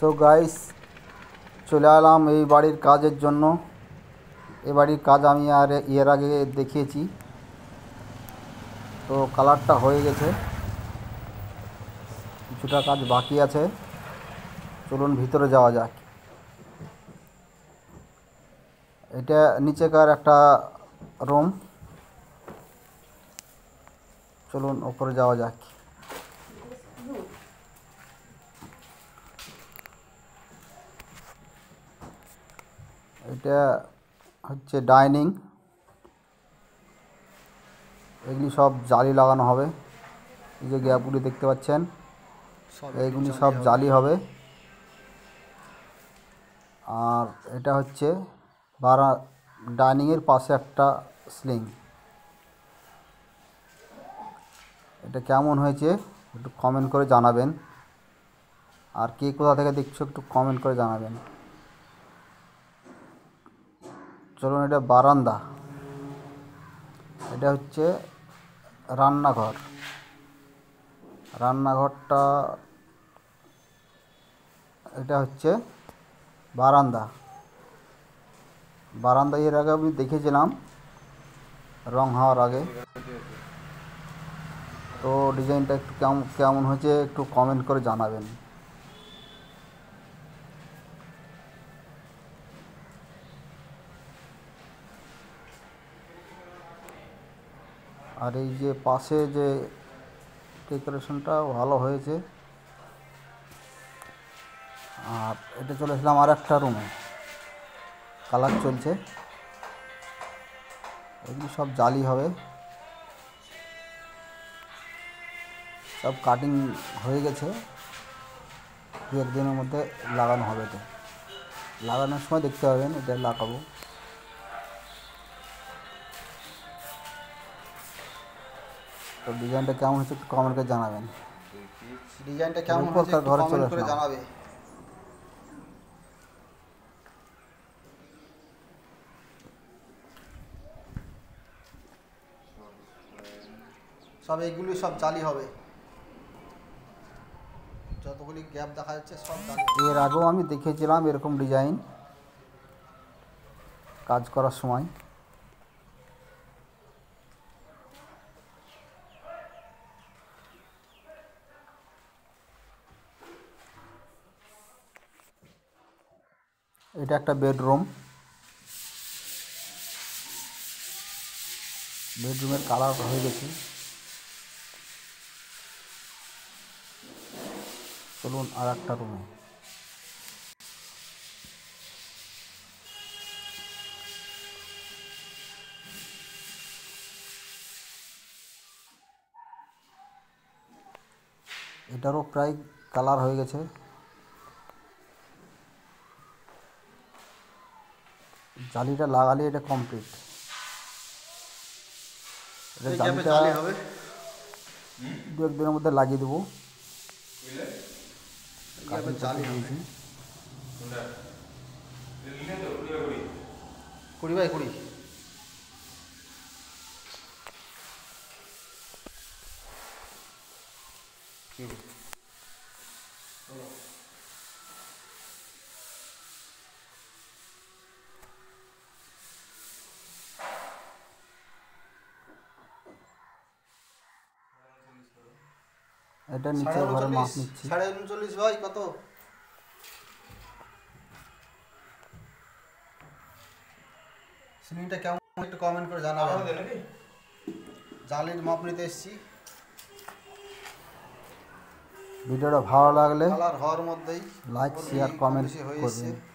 So guys, চলে এলাম এই বাড়ির কাজের জন্য। এই বাড়ির কাজ আমি এর আগে দেখিয়েছি। তো কালারটা হয়ে গেছে, কিছুটা কাজ বাকি আছে। চলুন ভিতরে যাওয়া যাক। এটা নিচেকার একটা রুম, চলুন ওপরে যাওয়া যাক। এটা হচ্ছে ডাইনিং, এগুলি সব জালি লাগানো হবে। এই যে গ্যাপগুলি দেখতে পাচ্ছেন, এইগুলি সব জালি হবে। আর এটা হচ্ছে ডাইনিংয়ের পাশে একটা সিলিং। এটা কেমন হয়েছে একটু কমেন্ট করে জানাবেন, আর কে কোথা থেকে দেখছো একটু কমেন্ট করে জানাবেন। চলুন, এটা বারান্দা, এটা হচ্ছে রান্নাঘর। রান্নাঘরটা, এটা হচ্ছে বারান্দা। বারান্দা এর আগে আমি দেখেছিলাম রং হওয়ার আগে। তো ডিজাইনটা একটু কেমন হয়েছে একটু কমেন্ট করে জানাবেন। আর এই যে পাশে যে ডেকোরেশনটা ভালো হয়েছে। আর এটা চলে এসলাম আর একটা রুমে, কালার চলছে। এগুলি সব জালি হবে, সব কাটিং হয়ে গেছে। দু একদিনের মধ্যে লাগানো হবে। তো লাগানোর সময় দেখতে পাবেন, এটা লাগাবো। তো ডিজাইনটা কেমন হচ্ছে একটু কমেন্ট করে জানাবেন। ডিজাইনটা কেমন হয়েছে একটু ঘরে চলে কমেন্ট করে আসলাম। জানাবে। সব এইগুলি সব জালি হবে, যতগুলি গ্যাপ দেখা যাচ্ছে সব জালি। এর আগেও আমি দেখেছিলাম এরকম ডিজাইন কাজ করার সময়। এটা একটা বেডরুম। বেডরুমের কালার হয়ে গেছে। চলুন আর একটা রুমে। এটারও প্রায় কালার হয়ে গেছে। জালিটা লাগালে এটা কমপ্লিট। এটা জালিটা হবে দু একদিনের মধ্যে লাগিয়ে দেবো। জালি হবে 20 বাই 20। এটা নিচে ঘরে মাপ নিচ্ছি। 39.5 ভাই কত? সিলিংটা কেমন একটু কমেন্ট করে জানাবেন। জালির মাপ নিতে এসেছি। ভিডিওটা ভালো লাগলে কালার হওয়ার মধ্যেই লাইক শেয়ার কমেন্ট হয়ে করবেন। এসছে।